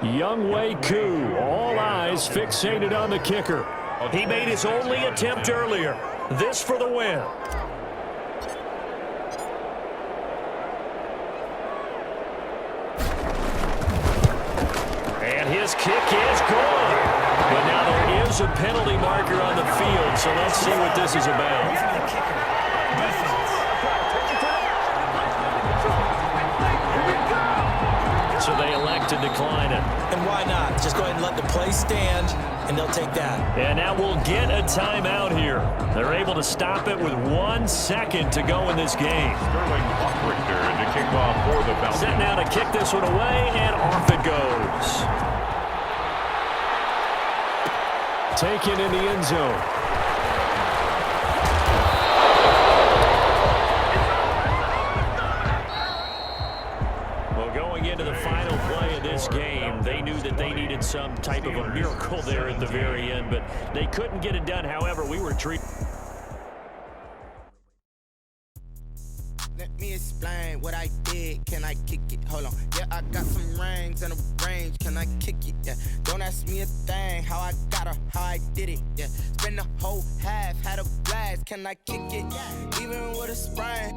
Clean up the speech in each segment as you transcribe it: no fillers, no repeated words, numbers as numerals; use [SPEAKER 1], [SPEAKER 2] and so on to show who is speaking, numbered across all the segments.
[SPEAKER 1] Younghoe Koo, all eyes fixated on the kicker.
[SPEAKER 2] He made his only attempt earlier. This for the win. And his kick is gone. But now there is a penalty marker on the field, so let's see what this is about. So they elect to decline it.
[SPEAKER 3] And why not? Just go ahead and let the play stand, and they'll take that.
[SPEAKER 2] And now we'll get a timeout here. They're able to stop it with 1 second to go in this game.
[SPEAKER 4] Sterling Buckrichter to kick off for the Falcons.
[SPEAKER 2] Set now to kick this one away, and off it goes.
[SPEAKER 1] Taken in the end zone.
[SPEAKER 2] Into the final play of this game, they knew that they needed some type of a miracle there at the very end, but they couldn't get it done. However, we were treated.
[SPEAKER 5] Let me explain what I did. Can I kick it? Hold on. Yeah, I got some rings and a range. Can I kick it? Yeah. Don't ask me a thing. How I got her, how I did it. Yeah. Spend the whole half, had a blast. Can I kick it? Even with a sprain.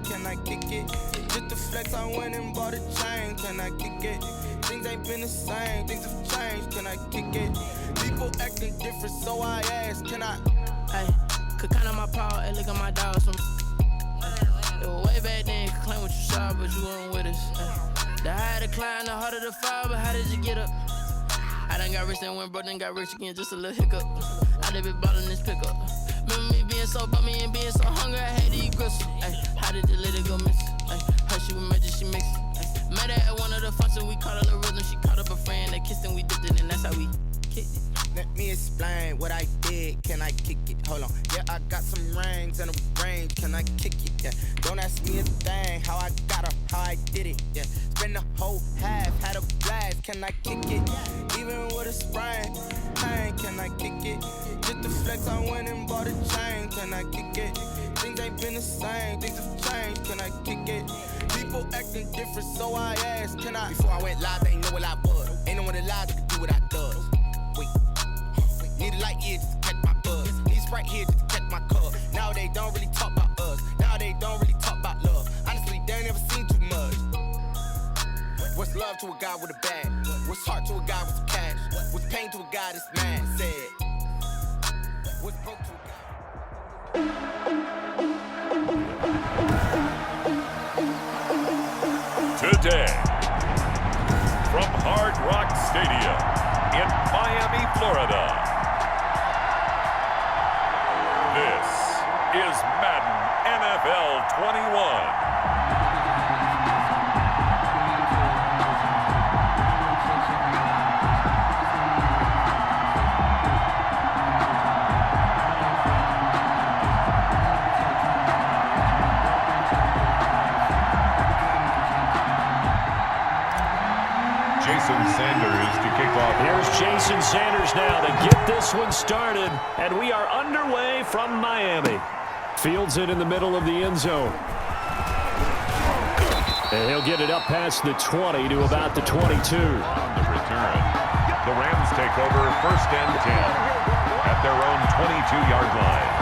[SPEAKER 5] Can I kick it? Just the flex, I went and bought a chain. Can I kick it? Things ain't been the same. Things have changed. Can I kick it? People acting different, so I asked. Can I?
[SPEAKER 6] Hey, could count on my power and look at my dogs. It was way back then, you could claim what you saw, but you weren't with us. The higher the climb, the harder the fall, but how did you get up? I done got rich and went broke, then got rich again, just a little hiccup. I done been ballin' this pickup. Remember me being so bummy and being so hungry, I had to eat gristle. How did the lady go miss? Her she was magic, she mixed. Met her at one of the functions, we caught her the rhythm, she caught up a friend, they kissed and we dipped it, and that's how we kicked it.
[SPEAKER 5] Let me explain what I did. Can I kick it? Hold on. Yeah, I got some rings and a range. Can I kick it? Yeah. Don't ask me a thing. How I got her, how I did it. Yeah. Spend the whole half, had a blast. Can I kick it? Even with a sprain. Can I kick it? Just the flex, I went and bought a chain. Can I kick it? Things ain't been the same. Things have changed. Can I kick it? People acting different, so I asked. Can I? Before I went live, they ain't know what I was. Ain't no one alive that could do what I does. Need a light here just to catch my buzz. Need Sprite here just to catch my cup. Now they don't really talk about us. Now they don't really talk about love. Honestly, they ain't never seen too much. What's love to a guy with a bag? What's heart to a guy with some cash? What's pain to a guy that's mad? Said. What's broke to a guy?
[SPEAKER 4] Today, from Hard Rock Stadium in Miami, Florida. This is Madden NFL 21. Jason Sanders to kick off.
[SPEAKER 2] Here's Jason Sanders now to get this one started, and we are underway from Miami.
[SPEAKER 1] Fields it in the middle of the end zone. And he'll get it up past the 20 to about the 22.
[SPEAKER 4] On the return, the Rams take over 1st and 10 at their own 22-yard line.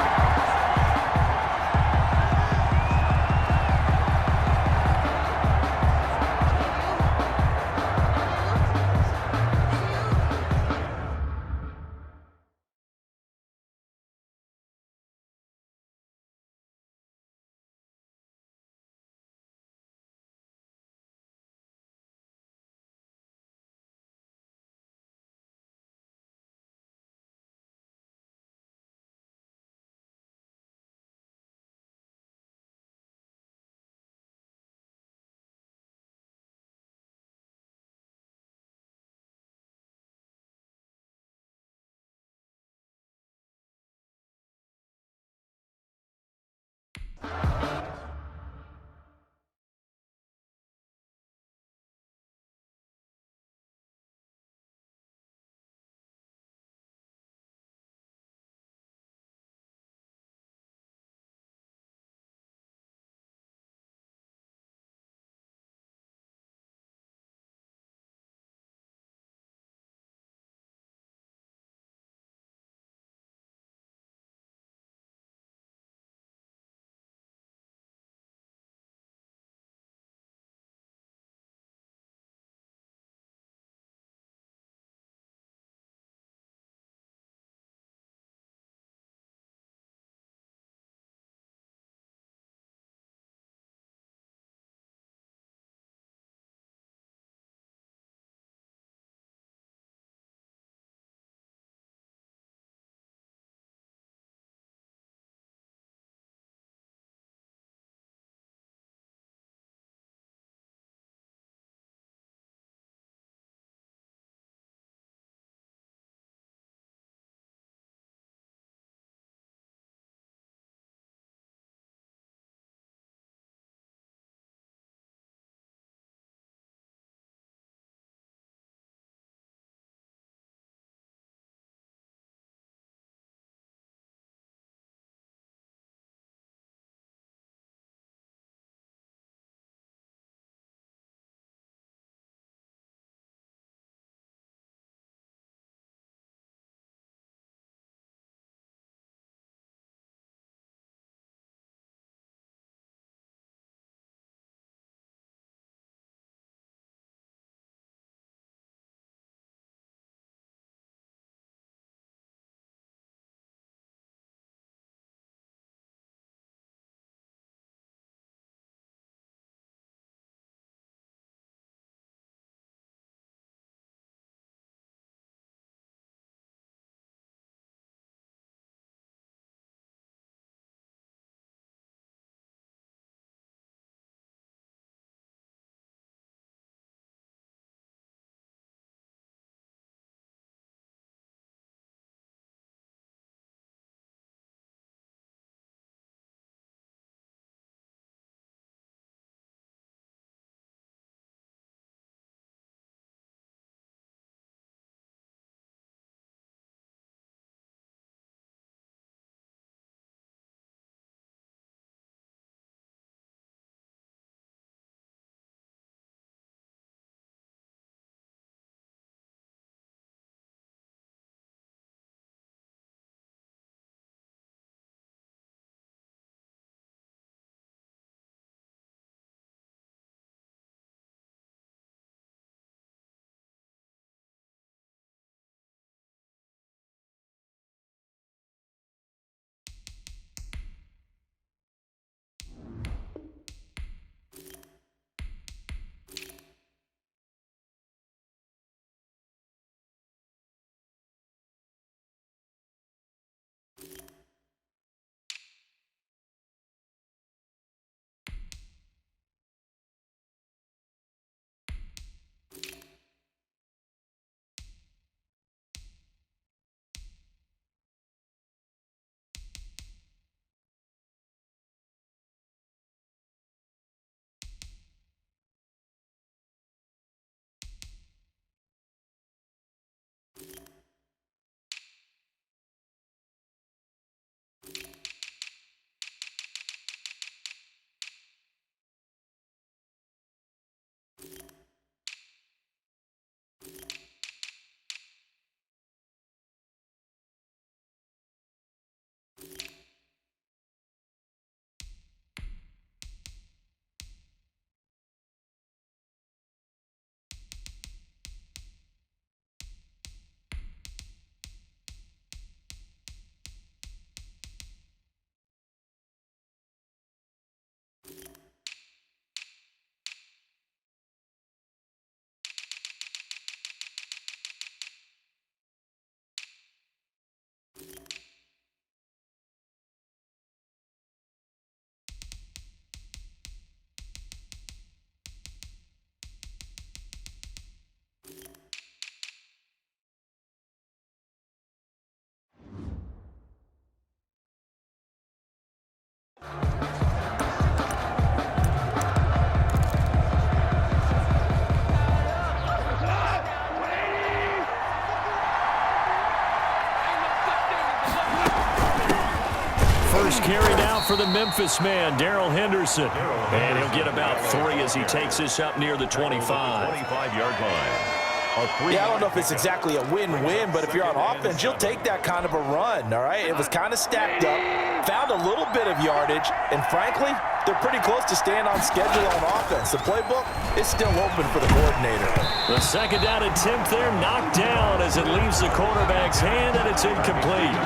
[SPEAKER 2] for the Memphis man, Darrell Henderson. And he'll get about 3 as he takes this up near the 25.
[SPEAKER 4] 25-yard line.
[SPEAKER 3] Yeah, I don't know if it's exactly a win-win, but if you're on offense, you'll take that kind of a run, all right? It was kind of stacked up, found a little bit of yardage, and frankly, they're pretty close to staying on schedule on offense. The playbook is still open for the coordinator.
[SPEAKER 2] The second down attempt there knocked down as it leaves the quarterback's hand, and it's incomplete.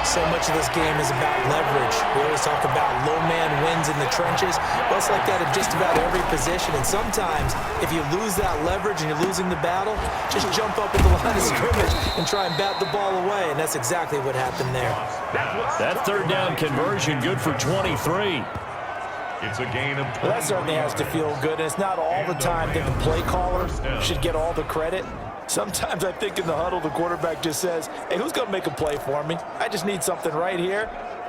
[SPEAKER 3] So much of this game is about leverage. We always talk about low man wins in the trenches. Well, it's like that in just about every position. And sometimes, if you lose that leverage and you're losing the battle, just jump up at the line of scrimmage and try and bat the ball away. And that's exactly what happened there.
[SPEAKER 2] That third down conversion good for 23.
[SPEAKER 4] It's a gain of 20.
[SPEAKER 3] Well, that certainly has to feel good. And it's not all the time that the play caller should get all the credit. Sometimes I think in the huddle, the quarterback just says, hey, who's going to make a play for me? I just need something right here.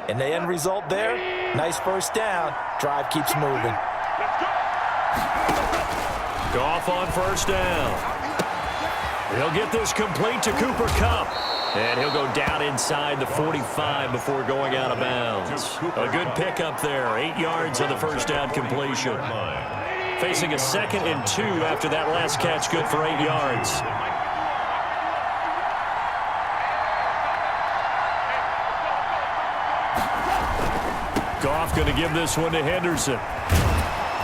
[SPEAKER 3] And the end result there, nice first down. Drive keeps moving.
[SPEAKER 2] Goff on first down. He'll get this complete to Cooper Kupp. And he'll go down inside the 45 before going out of bounds. A good pickup there. 8 yards on the first down completion. Facing a 2nd and 2 after that last catch, good for 8 yards. Goff going to give this one to Henderson.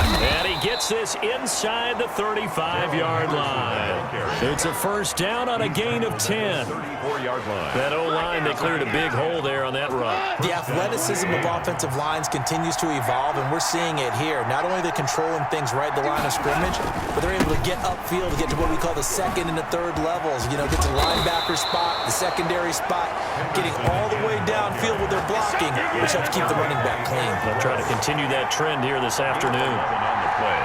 [SPEAKER 2] And he gets this inside the 35-yard line. It's a first down on a gain of 10.
[SPEAKER 4] 34-yard line.
[SPEAKER 2] That O-line, they cleared a big hole there on that run.
[SPEAKER 3] The athleticism of offensive lines continues to evolve, and we're seeing it here. Not only are they controlling things right at the line of scrimmage, but they're able to get upfield to get to what we call the second and the third levels. You know, get to the linebacker spot, the secondary spot, getting all the way downfield with their blocking, which helps keep the running back clean.
[SPEAKER 2] They'll try to continue that trend here this afternoon.
[SPEAKER 4] On the play.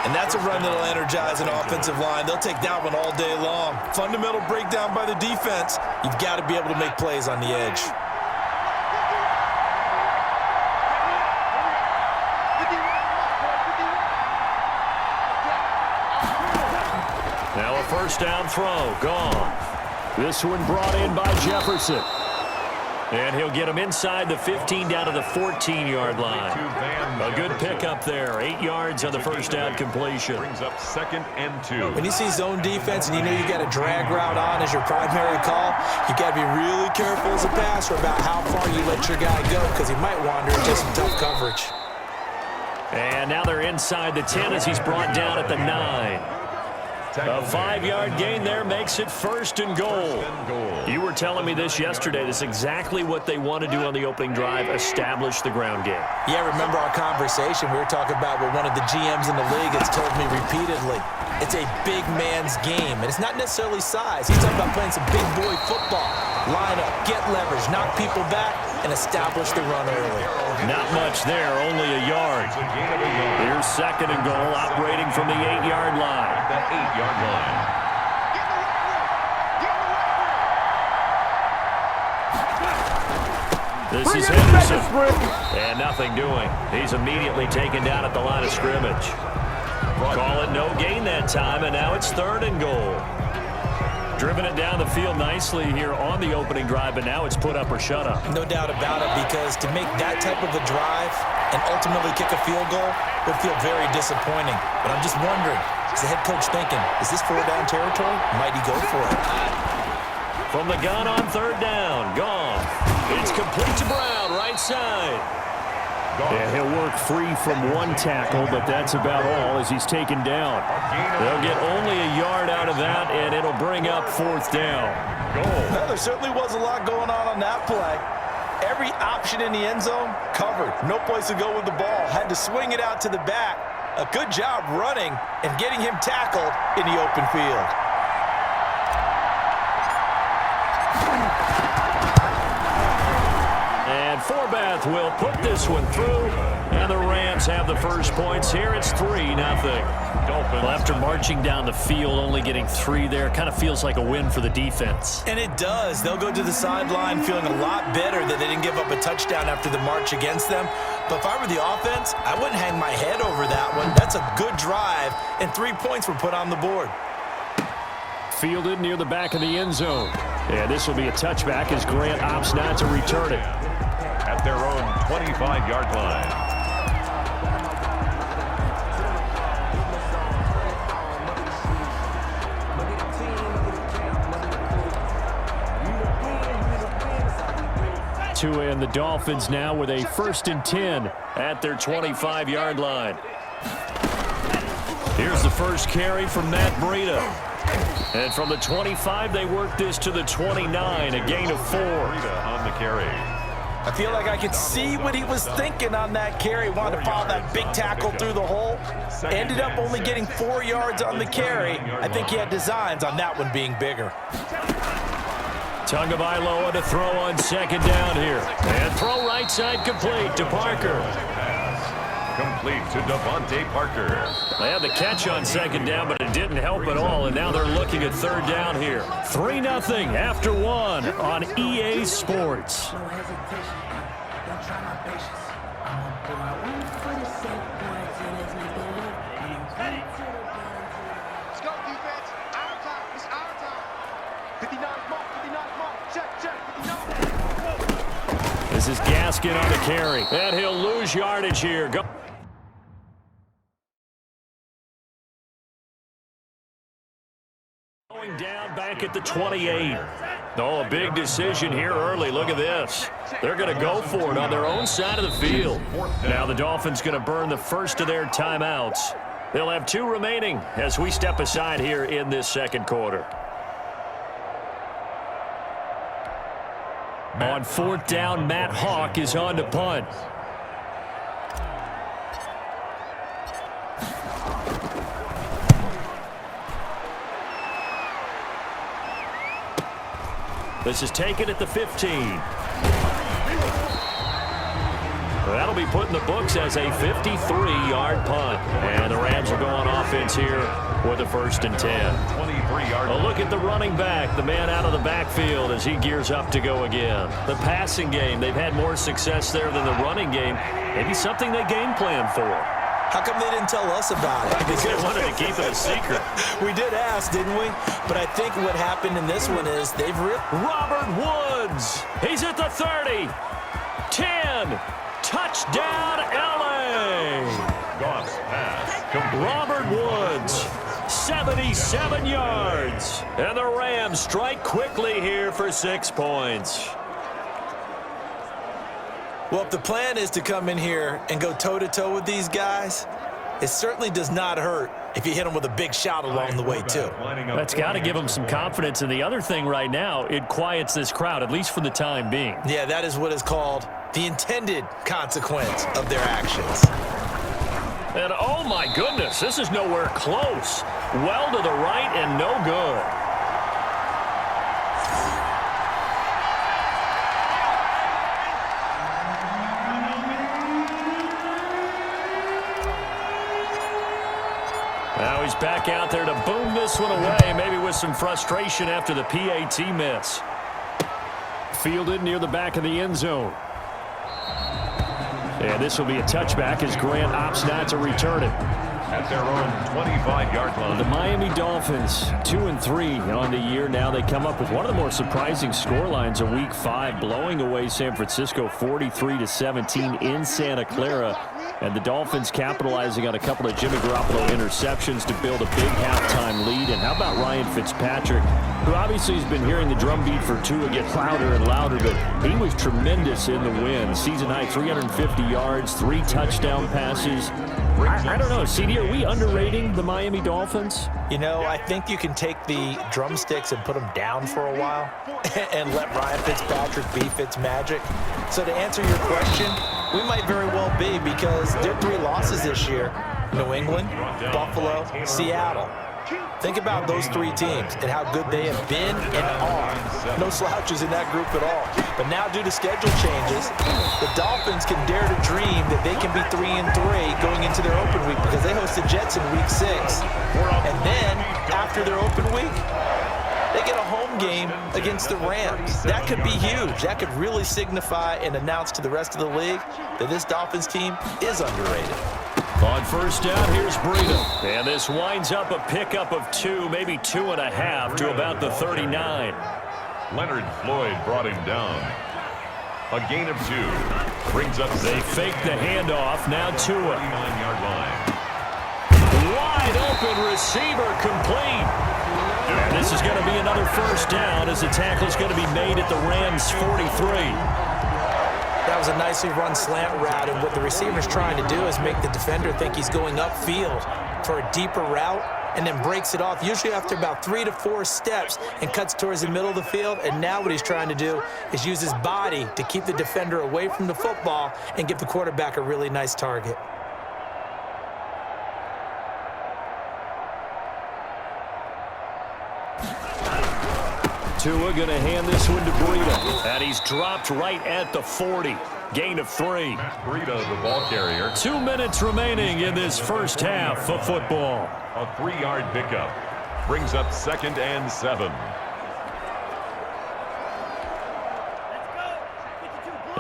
[SPEAKER 3] And that's a run that'll energize an offensive line. They'll take that one all day long. Fundamental breakdown by the defense. You've got to be able to make plays on the edge.
[SPEAKER 2] Now a first down throw, gone. This one brought in by Jefferson. And he'll get him inside the 15 down to the 14-yard line. A good pickup there. 8 yards on the first down completion.
[SPEAKER 4] Brings up 2nd and 2.
[SPEAKER 3] When you see zone defense and you know you got a drag route on as your primary call, you got to be really careful as a passer about how far you let your guy go because he might wander into some tough coverage.
[SPEAKER 2] And now they're inside the 10 as he's brought down at the 9. A 5-yard gain there makes it 1st and goal. You were telling me this yesterday. This is exactly what they want to do on the opening drive, establish the ground game.
[SPEAKER 3] Yeah, remember our conversation. We were talking about what one of the GMs in the league has told me repeatedly. It's a big man's game, and it's not necessarily size. He's talking about playing some big boy football. Line up, get leverage, knock people back, and establish the run early.
[SPEAKER 2] Not much there, only a yard. Here's 2nd and goal, operating from the 8-yard line.
[SPEAKER 4] The 8-yard line.
[SPEAKER 2] This is Henderson. And nothing doing. He's immediately taken down at the line of scrimmage. Call it no gain that time, and now it's 3rd and goal. Driven it down the field nicely here on the opening drive, but now it's put up or shut up.
[SPEAKER 3] No doubt about it, because to make that type of a drive and ultimately kick a field goal would feel very disappointing. But I'm just wondering, is the head coach thinking, is this 4-down territory? Might he go for it?
[SPEAKER 2] From the gun on 3rd down, gone. It's complete to Brown, right side. Yeah, he'll work free from one tackle, but that's about all as he's taken down. They'll get only a yard out of that, and it'll bring up 4th down.
[SPEAKER 3] Well, there certainly was a lot going on that play. Every option in the end zone covered. No place to go with the ball. Had to swing it out to the back. A good job running and getting him tackled in the open field.
[SPEAKER 2] And Forbath will put this one through, and the Rams have the first points here. It's 3-0. Well, after marching down the field, only getting 3 there, kind of feels like a win for the defense.
[SPEAKER 3] And it does. They'll go to the sideline feeling a lot better that they didn't give up a touchdown after the march against them. But if I were the offense, I wouldn't hang my head over that one. That's a good drive, and 3 points were put on the board.
[SPEAKER 2] Fielded near the back of the end zone. And this will be a touchback as Grant opts not to return it.
[SPEAKER 4] at their own 25-yard line.
[SPEAKER 1] And the Dolphins now with a 1st and 10
[SPEAKER 2] at their 25-yard line. Here's the first carry from Matt Breida. And from the 25, they work this to the 29, a gain of 4.
[SPEAKER 4] Breida on the carry.
[SPEAKER 3] I feel like I could see what he was thinking on that carry. Wanted to follow that big tackle through the hole. Ended up only getting 4 yards on the carry. I think he had designs on that one being bigger.
[SPEAKER 2] Tagovailoa to throw on 2nd down here. And throw right side complete to Parker.
[SPEAKER 4] Complete to Devontae Parker.
[SPEAKER 2] They had the catch on 2nd down, but it didn't help at all, and now they're looking at 3rd down here. 3-0 after 1 on EA Sports.
[SPEAKER 7] No hesitation. Don't try my patience. I'm gonna pull out one for the sake points and it's not gonna look.
[SPEAKER 8] Let's go, defense. Our time. It's our time. 59 mark, 59 mark. Check, check, 59.
[SPEAKER 2] This is Gaskin on the carry, and he'll lose yardage here. Go. Going down back at the 28. Oh, a big decision here early. Look at this. They're going to go for it on their own side of the field. Now the Dolphins going to burn the first of their timeouts. They'll have 2 remaining as we step aside here in this 2nd quarter. On 4th down, Matt Hawk is on to punt. This is taken at the 15. That'll be put in the books as a 53-yard punt. And the Rams are going offense here with a 1st and 10.
[SPEAKER 4] 23-yard.
[SPEAKER 2] A look at the running back, the man out of the backfield as he gears up to go again. The passing game, they've had more success there than the running game. Maybe something they game plan for.
[SPEAKER 3] How come they didn't tell us about it?
[SPEAKER 2] Because they wanted to keep it a secret.
[SPEAKER 3] We did ask, didn't we? But I think what happened in this one is they've
[SPEAKER 2] Robert Woods. He's at the 30. 10. Touchdown, L.A.
[SPEAKER 4] Goss pass. Complete.
[SPEAKER 2] Robert Woods, 77 yards. And the Rams strike quickly here for 6 points.
[SPEAKER 3] Well, if the plan is to come in here and go toe-to-toe with these guys, it certainly does not hurt if you hit them with a big shout along the way, too.
[SPEAKER 2] That's got to give them some confidence. And the other thing right now, it quiets this crowd, at least for the time being.
[SPEAKER 3] Yeah, that is what is called the intended consequence of their actions.
[SPEAKER 2] And, oh, my goodness, this is nowhere close. Well to the right and no good. Now he's back out there to boom this one away, maybe with some frustration after the PAT miss. Fielded near the back of the end zone. And this will be a touchback as Grant opts not to return it.
[SPEAKER 4] At their own 25-yard line.
[SPEAKER 1] The Miami Dolphins, 2-3 on the year now. They come up with one of the more surprising scorelines of Week 5, blowing away San Francisco 43-17 in Santa Clara. And the Dolphins capitalizing on a couple of Jimmy Garoppolo interceptions to build a big halftime lead. And how about Ryan Fitzpatrick, who obviously has been hearing the drumbeat for Tua get louder and louder, but he was tremendous in the win. Season high 350 yards, 3 touchdown passes. I don't know, CD, are we underrating the Miami Dolphins?
[SPEAKER 3] You know, I think you can take the drumsticks and put them down for a while and let Ryan Fitzpatrick be Fitzmagic. So to answer your question, we might very well be, because their 3 losses this year: New England, Buffalo, Seattle. Think about those 3 teams and how good they have been and are. No slouches in that group at all. But now, due to schedule changes, the Dolphins can dare to dream that they can be 3-3 going into their open week, because they host the Jets in Week 6. And then, after their open week, they get a home game against the Rams. That could be huge. That could really signify and announce to the rest of the league that this Dolphins team is underrated.
[SPEAKER 2] On first down, here's Breida. And this winds up a pickup of 2, maybe 2.5 to about the 39.
[SPEAKER 4] Leonard Floyd brought him down. A gain of 2. Brings up
[SPEAKER 2] They fake the handoff. Now Tua.
[SPEAKER 4] 39-yard line.
[SPEAKER 2] Wide open receiver complete. And this is going to be another first down as the tackle is going to be made at the Rams' 43.
[SPEAKER 3] That was a nicely run slant route, and what the receiver's trying to do is make the defender think he's going upfield for a deeper route and then breaks it off, usually after about 3 to 4 steps, and cuts towards the middle of the field. And now what he's trying to do is use his body to keep the defender away from the football and give the quarterback a really nice target.
[SPEAKER 2] Tua going to hand this one to Breida, and he's dropped right at the 40. Gain of 3.
[SPEAKER 4] Breida, the ball carrier.
[SPEAKER 2] 2 minutes remaining in this first half of football.
[SPEAKER 4] A 3-yard pickup. Brings up 2nd and 7.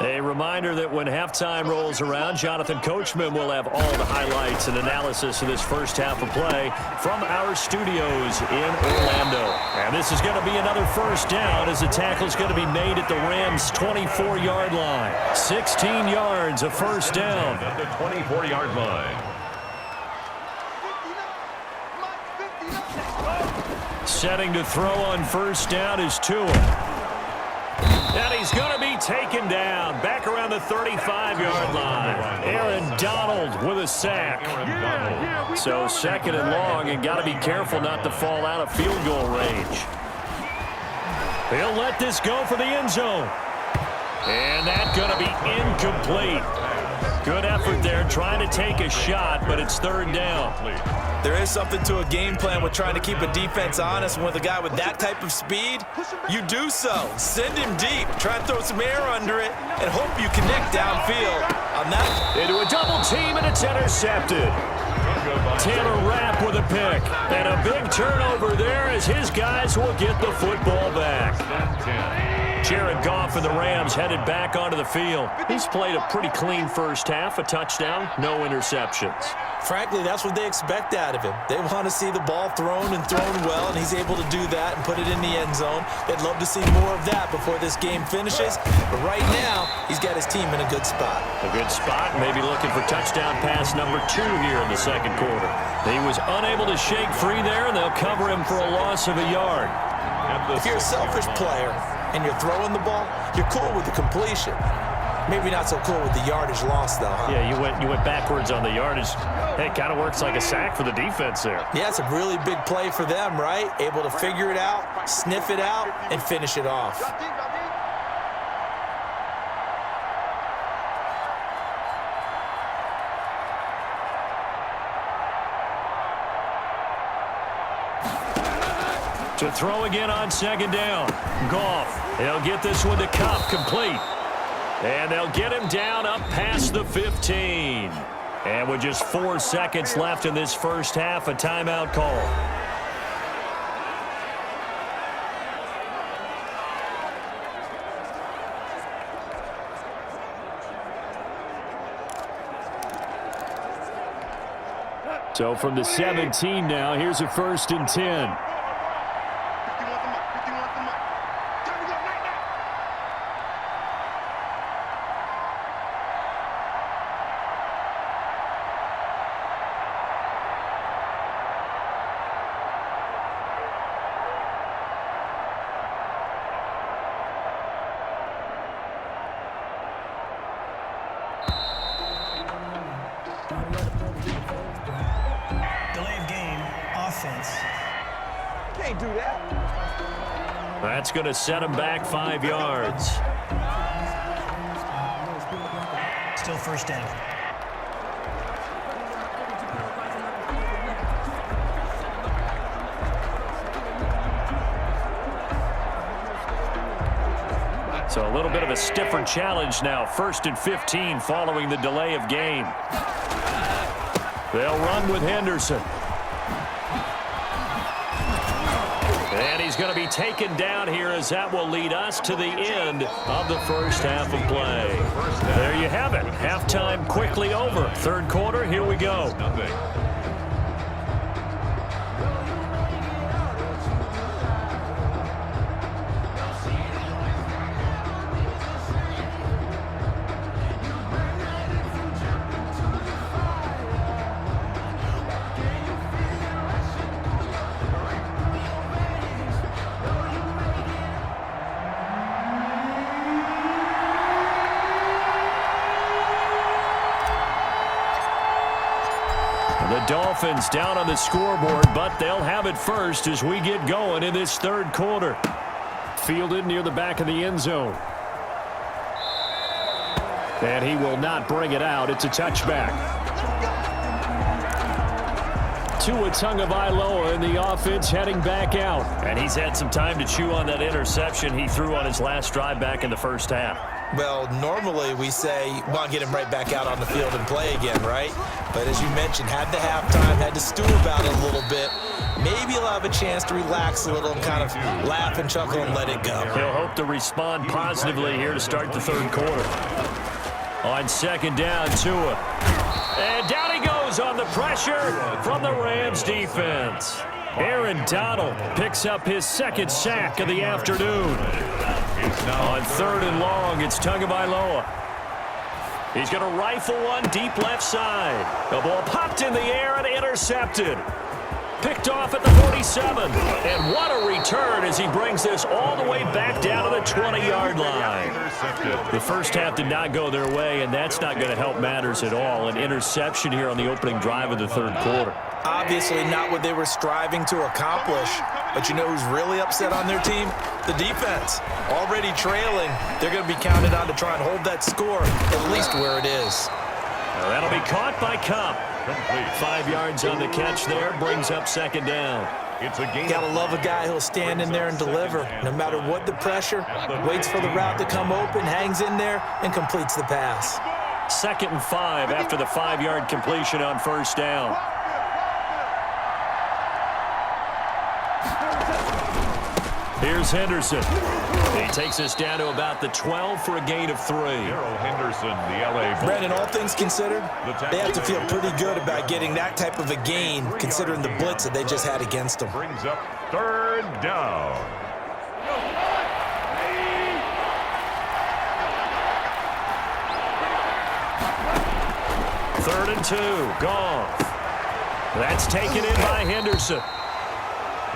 [SPEAKER 2] A reminder that when halftime rolls around, Jonathan Coachman will have all the highlights and analysis of this first half of play from our studios in Orlando. And this is going to be another first down as the tackle is going to be made at the Rams' 24-yard line. 16 yards, a first down.
[SPEAKER 4] At the 24-yard line.
[SPEAKER 2] Setting to throw on first down is Tua. And he's going to be taken down back around the 35-yard line. Aaron Donald with a sack. So 2nd and long, and got to be careful not to fall out of field goal range. He'll let this go for the end zone. And that's going to be incomplete. Good effort there trying to take a shot, but it's 3rd down.
[SPEAKER 3] There is something to a game plan with trying to keep a defense honest. And with a guy with that type of speed, you do so. Send him deep. Try and throw some air under it and hope you connect downfield. On that,
[SPEAKER 2] into a double team, and it's intercepted. Taylor Rapp with a pick. And a big turnover there as his guys will get the football back. Jared Goff and the Rams headed back onto the field. He's played a pretty clean first half, a touchdown, no interceptions.
[SPEAKER 3] frankly, that's what they expect out of him. They want to see the ball thrown and thrown well, and he's able to do that and put it in the end zone. They'd love to see more of that before this game finishes. But right now, he's got his team in a good spot.
[SPEAKER 2] A good spot, maybe looking for touchdown pass number 2 here in the second quarter. He was unable to shake free there, and they'll cover him for a loss of a yard.
[SPEAKER 3] If you're a selfish player and you're throwing the ball, you're cool with the completion. Maybe not so cool with the yardage loss, though, huh?
[SPEAKER 2] Yeah, you went backwards on the yardage. Hey, it kind of works like a sack for the defense there.
[SPEAKER 3] Yeah, it's a really big play for them, right? Able to figure it out, sniff it out, and finish it off.
[SPEAKER 2] To throw again on second down. Goff. He'll get this one to Kupp, complete. And they'll get him down up past the 15. And with just 4 seconds left in this first half, a timeout call. So from the 17 now, here's a 1st and 10. That's going to set him back 5 yards.
[SPEAKER 9] Still first down.
[SPEAKER 2] So a little bit of a stiffer challenge now. 1st and 15 following the delay of game. They'll run with Henderson. And he's going to be taken down here as that will lead us to the end of the first half of play. There you have it. Halftime quickly over. 3rd quarter, here we go. Dolphins down on the scoreboard, but they'll have it first as we get going in this third quarter.
[SPEAKER 1] Fielded near the back of the end zone. And he will not bring it out. It's a touchback. Tua Tagovailoa in the offense heading back out.
[SPEAKER 2] And he's had some time to chew on that interception he threw on his last drive back in the first half.
[SPEAKER 3] Well, normally we say, well, get him right back out on the field and play again, right? But as you mentioned, had the halftime, had to stew about it a little bit. Maybe he'll have a chance to relax a little and kind of laugh and chuckle and let it go.
[SPEAKER 2] He'll hope to respond positively here to start the third quarter. On second down, Tua. And down he goes on the pressure from the Rams defense. Aaron Donald picks up his second sack of the afternoon. On third and long, it's Tagovailoa. He's going to rifle one deep left side. The ball popped in the air and intercepted. Picked off at the 47. And what a return as he brings this all the way back down to the 20-yard line. The first half did not go their way, and that's not going to help matters at all. An interception here on the opening drive of the third quarter.
[SPEAKER 3] Obviously not what they were striving to accomplish. But you know who's really upset on their team? The defense. Already trailing, they're going to be counted on to try and hold that score at least where it is.
[SPEAKER 2] Now that'll be caught by Cup.
[SPEAKER 4] Complete.
[SPEAKER 2] 5 yards on the catch there, brings up second down.
[SPEAKER 4] It's a game.
[SPEAKER 3] Gotta love a guy who'll stand in there and deliver. No matter what the pressure, waits for the route to come open, hangs in there, and completes the pass.
[SPEAKER 2] 2nd and 5 after the 5-yard completion on first down. Here's Henderson. He takes us down to about the 12 for a gain of 3.
[SPEAKER 4] Darrell Henderson, the LA Bull.
[SPEAKER 3] Brandon, all things considered, they have to feel pretty good about getting that type of a gain, considering the blitz that they just had against them.
[SPEAKER 4] Brings up third down.
[SPEAKER 2] Third and 2, Goff. That's taken in by Henderson.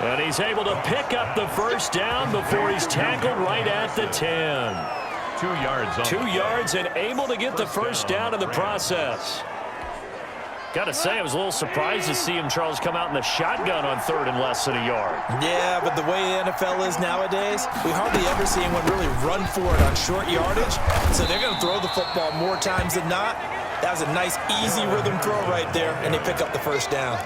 [SPEAKER 2] And he's able to pick up the first down before he's tackled right at the 10.
[SPEAKER 4] 2 yards.
[SPEAKER 2] 2 yards and able to get the first down in the process. Got to say, I was a little surprised to see him, Charles, come out in the shotgun on third and less than a yard.
[SPEAKER 3] Yeah, but the way the NFL is nowadays, we hardly ever see anyone really run for it on short yardage. So they're going to throw the football more times than not. That was a nice, easy rhythm throw right there, and they pick up the first down.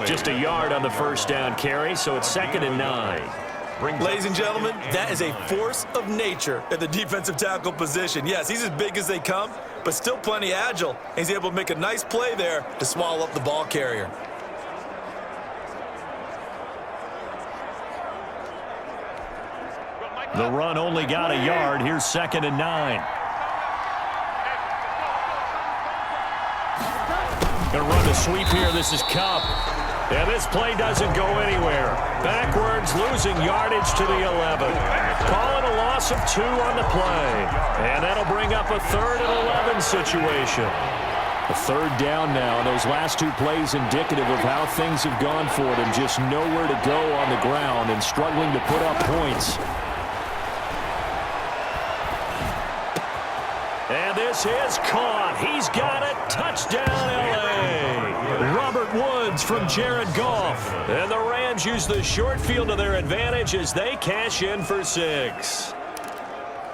[SPEAKER 2] Just a yard on the first down carry, so it's 2nd and 9.
[SPEAKER 3] Ladies and gentlemen, that is a force of nature at the defensive tackle position. Yes, he's as big as they come, but still plenty agile. He's able to make a nice play there to swallow up the ball carrier.
[SPEAKER 2] The run only got a yard. Here's 2nd and 9. Going to run the sweep here. This is Cup. And this play doesn't go anywhere. Backwards, losing yardage to the 11. Calling a loss of 2 on the play. And that'll bring up a 3rd and 11 situation. A third down now. And those last 2 plays indicative of how things have gone for them. Just nowhere to go on the ground and struggling to put up points. And this is caught. He's got it. Touchdown, L.A. Robert Woods from Jared Goff. And the Rams use the short field to their advantage as they cash in for 6.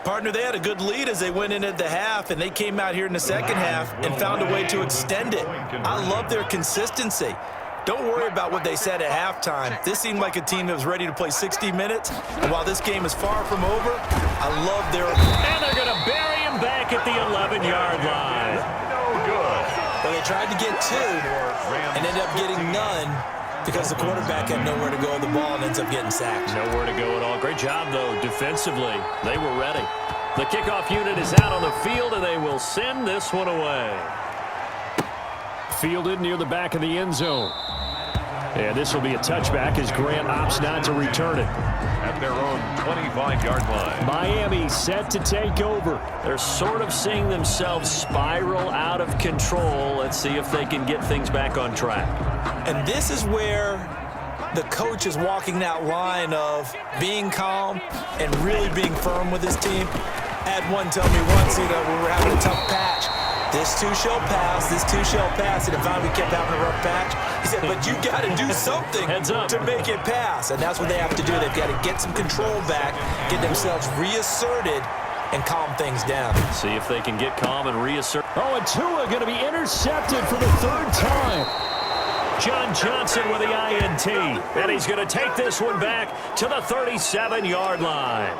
[SPEAKER 3] Partner, they had a good lead as they went in at the half, and they came out here in the second half and found a way to extend it. I love their consistency. Don't worry about what they said at halftime. This seemed like a team that was ready to play 60 minutes. And while this game is far from over, I love their...
[SPEAKER 2] And they're going to bury him back at the 11-yard line.
[SPEAKER 4] No good.
[SPEAKER 3] Well, they tried to get 2 and ended up getting none because the quarterback had nowhere to go with the ball and ends up getting sacked.
[SPEAKER 2] Nowhere to go at all. Great job, though, defensively. They were ready. The kickoff unit is out on the field, and they will send this one away.
[SPEAKER 1] Fielded near the back of the end zone. And this will be a touchback as Grant opts not to return it.
[SPEAKER 4] At their own 25-yard line.
[SPEAKER 1] Miami set to take over.
[SPEAKER 2] They're sort of seeing themselves spiral out of control. Let's see if they can get things back on track.
[SPEAKER 3] And this is where the coach is walking that line of being calm and really being firm with his team. I had one tell me once, when we were having a tough patch, this too shall pass, this too shall pass. And if we kept having a rough patch, He said, but you got to do something to make it pass. And that's what they have to do. They've got to get some control back, get themselves reasserted, and calm things down.
[SPEAKER 1] See if they can get calm and reassert. Oh, and Tua going to be intercepted for the third time. John Johnson with the INT. And he's going to take this one back to the 37-yard line.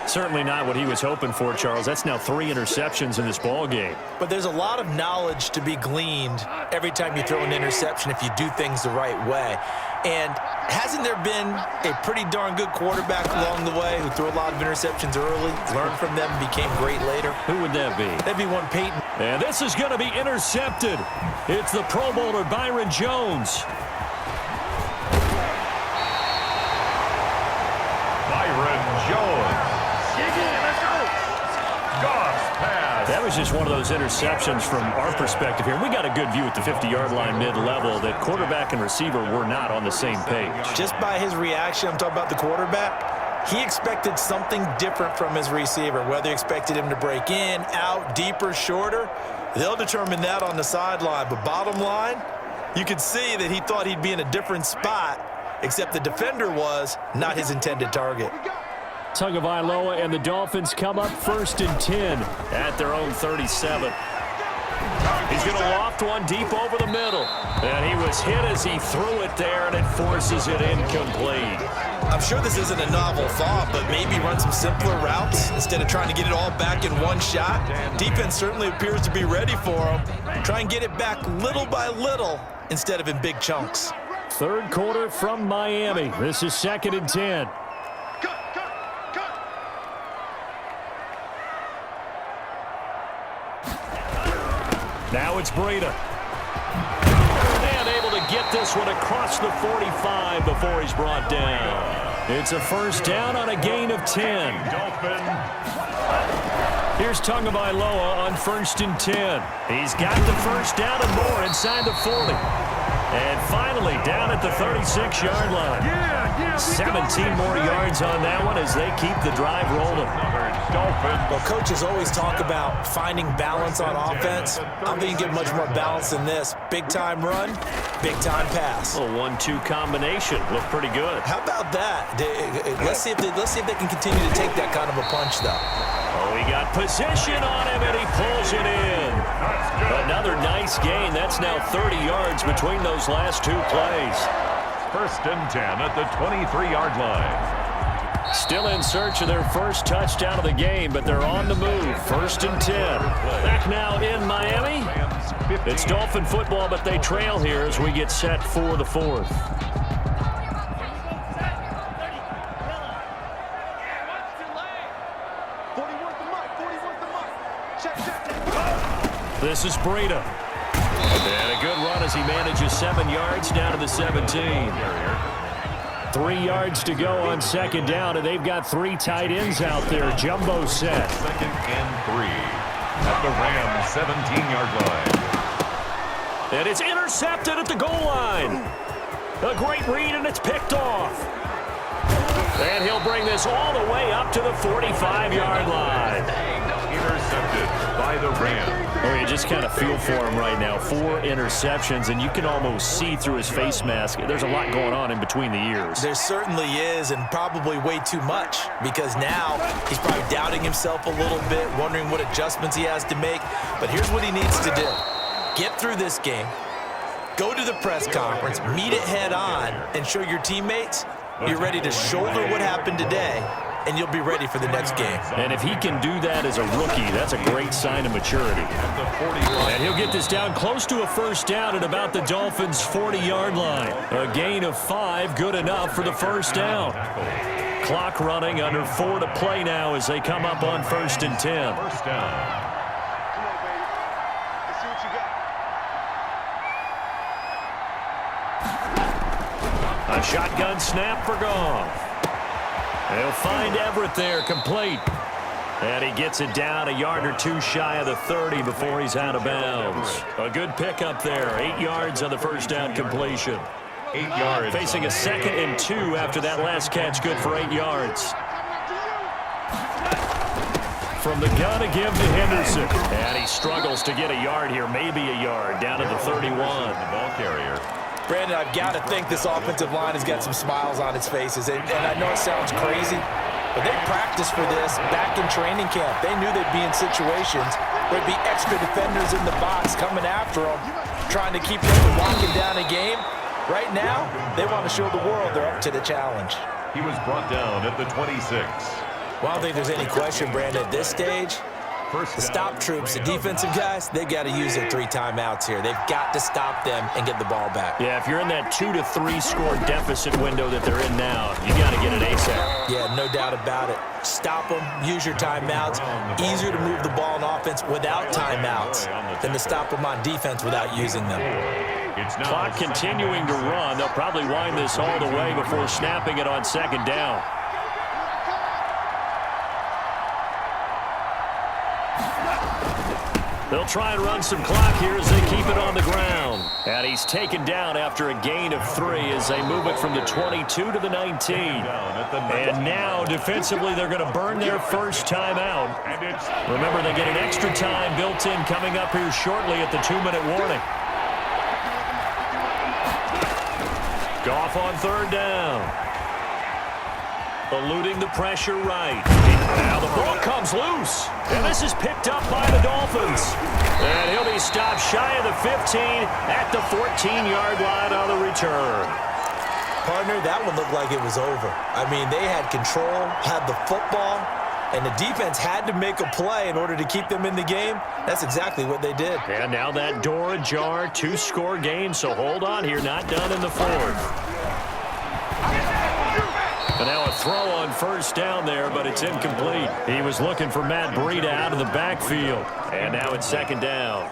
[SPEAKER 1] Certainly not what he was hoping for, Charles. That's now 3 interceptions in this ball game.
[SPEAKER 3] But there's a lot of knowledge to be gleaned every time you throw an interception if you do things the right way. And hasn't there been a pretty darn good quarterback along the way who threw a lot of interceptions early, learned from them, and became great later?
[SPEAKER 1] Who would that be?
[SPEAKER 3] That'd be one Peyton.
[SPEAKER 1] And this is going to be intercepted. It's the Pro Bowler Byron Jones.
[SPEAKER 4] Byron Jones.
[SPEAKER 1] That was just one of those interceptions from our perspective here. We got a good view at the 50-yard line mid-level that quarterback and receiver were not on the same page.
[SPEAKER 3] Just by his reaction, I'm talking about the quarterback, he expected something different from his receiver, whether he expected him to break in, out, deeper, shorter. They'll determine that on the sideline. But bottom line, you could see that he thought he'd be in a different spot, except the defender was not his intended target.
[SPEAKER 1] Tagovailoa and the Dolphins come up 1st and 10 at their own 37. He's going to loft one deep over the middle. And he was hit as he threw it there, and it forces it incomplete.
[SPEAKER 3] I'm sure this isn't a novel thought, but maybe run some simpler routes instead of trying to get it all back in one shot. Defense certainly appears to be ready for him. Try and get it back little by little instead of in big chunks.
[SPEAKER 1] Third quarter from Miami. This is 2nd and 10. Now it's Breida. And able to get this one across the 45 before he's brought down. It's a first down on a gain of 10. Here's Tagovailoa on 1st and 10. He's got the first down and more inside the 40. And finally down at the 36-yard line. 17 more yards on that one as they keep the drive rolling.
[SPEAKER 3] Well, coaches always talk about finding balance on offense. I'm thinking get much more balance than this. Big-time run, big-time pass.
[SPEAKER 1] A 1-2 combination. Looked pretty good.
[SPEAKER 3] How about that? Let's see if they can continue to take that kind of a punch, though.
[SPEAKER 1] Oh, he got position on him, and he pulls it in. Another nice gain. That's now 30 yards between those last 2 plays.
[SPEAKER 4] 1st and 10 at the 23-yard line.
[SPEAKER 1] Still in search of their first touchdown of the game, but they're on the move. 1st and 10. Back now in Miami. It's Dolphin football, but they trail here as we get set for the 4th. This is Breida. And a good run as he manages 7 yards down to the 17. 3 yards to go on 2nd down, and they've got 3 tight ends out there. Jumbo set.
[SPEAKER 4] 2nd and 3 at the Rams 17-yard line.
[SPEAKER 1] And it's intercepted at the goal line. A great read, and it's picked off. And he'll bring this all the way up to the 45-yard line.
[SPEAKER 4] Intercepted by the Rams.
[SPEAKER 1] Oh, you just kind of feel for him right now. 4 interceptions, and you can almost see through his face mask. There's a lot going on in between the ears.
[SPEAKER 3] There certainly is, and probably way too much, because now he's probably doubting himself a little bit, wondering what adjustments he has to make. But here's what he needs to do. Get through this game, go to the press conference, meet it head on, and show your teammates you're ready to shoulder what happened today, and you'll be ready for the next game.
[SPEAKER 1] And if he can do that as a rookie, that's a great sign of maturity. And he'll get this down close to a first down at about the Dolphins' 40-yard line. A gain of 5, good enough for the first down. Clock running, under 4 to play now as they come up on 1st and 10.
[SPEAKER 4] First down.
[SPEAKER 1] A shotgun snap for Goff. They'll find Everett there, complete. And he gets it down a yard or 2 shy of the 30 before he's out of bounds. A good pickup there, 8 yards on the first down completion.
[SPEAKER 4] 8 yards.
[SPEAKER 1] Facing a 2nd and 2 after that last catch, good for 8 yards.
[SPEAKER 2] from the gun to give to Henderson. And he struggles to get a yard here, maybe a yard, down to the 31.
[SPEAKER 4] The ball carrier.
[SPEAKER 3] Brandon, I've got to think this offensive line has got some smiles on its faces. And I know it sounds crazy, but they practiced for this back in training camp. They knew they'd be in situations where there'd be extra defenders in the box coming after them, trying to keep them from locking down a game. Right now, they want to show the world they're up to the challenge.
[SPEAKER 4] He was brought down at the 26.
[SPEAKER 3] Well, I don't think there's any question, Brandon, at this stage. The stop troops, the defensive guys, they got to use their 3 timeouts here. They've got to stop them and get the ball back.
[SPEAKER 2] Yeah, if you're in that 2 to 3 score deficit window that they're in now, you got to get it ASAP.
[SPEAKER 3] Yeah, no doubt about it. Stop them, use your timeouts. Easier to move the ball on offense without timeouts than to stop them on defense without using them.
[SPEAKER 2] Clock continuing to run. They'll probably wind this all the way before snapping it on second down. They'll try and run some clock here as they keep it on the ground. And he's taken down after a gain of 3 as they move it from the 22 to the 19. And now, defensively, they're going to burn their first timeout. Remember, they get an extra time built in coming up here shortly at the 2-minute warning. Goff on third down. Eluding the pressure right. Now the ball comes loose. And this is picked up by the Dolphins. And he'll be stopped shy of the 15 at the 14-yard line on the return.
[SPEAKER 3] Partner, that one looked like it was over. I mean, they had control, had the football, and the defense had to make a play in order to keep them in the game. That's exactly what they did.
[SPEAKER 2] And now that door ajar, 2-score game, so hold on here, not done in the fourth. And now a throw on first down there, but it's incomplete. He was looking for Matt Breida out of the backfield. And now it's second down.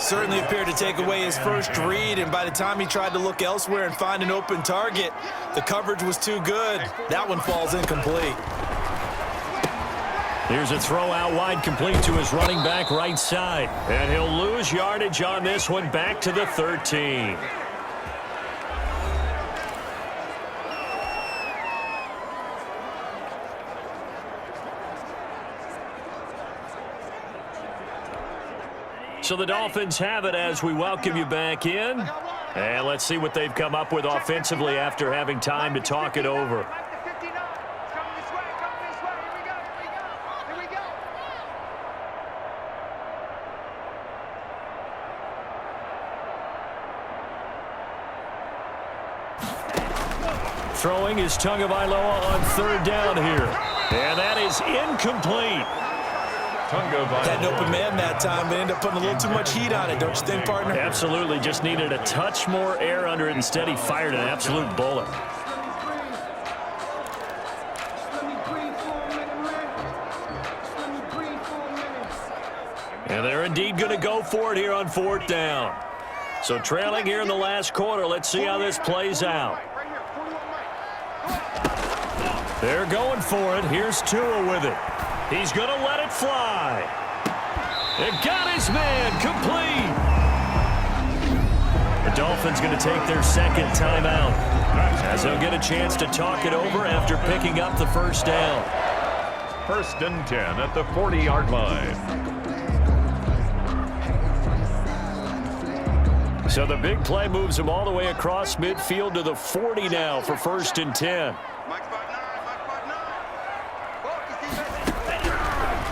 [SPEAKER 3] Certainly appeared to take away his first read, and by the time he tried to look elsewhere and find an open target, the coverage was too good. That one falls incomplete.
[SPEAKER 2] Here's a throw out wide, complete to his running back right side. And he'll lose yardage on this one, back to the 13. So the Dolphins have it as we welcome you back in. And let's see what they've come up with offensively after having time to talk it over. Throwing is Tagovailoa on third down here. And that is incomplete.
[SPEAKER 3] Had an open man that time, but ended up putting a little too much heat on it, don't you think, partner?
[SPEAKER 2] Absolutely. Just needed a touch more air under it. Instead, he fired an absolute bullet. And they're indeed going to go for it here on fourth down. So trailing here in the last quarter. Let's see how this plays out. They're going for it. Here's Tua with it. He's going to let it fly. It got his man complete. The Dolphins going to take their second timeout as they'll get a chance to talk it over after picking up the first down.
[SPEAKER 4] First and 10 at the 40-yard line.
[SPEAKER 2] So the big play moves him all the way across midfield to the 40 now for first and 10.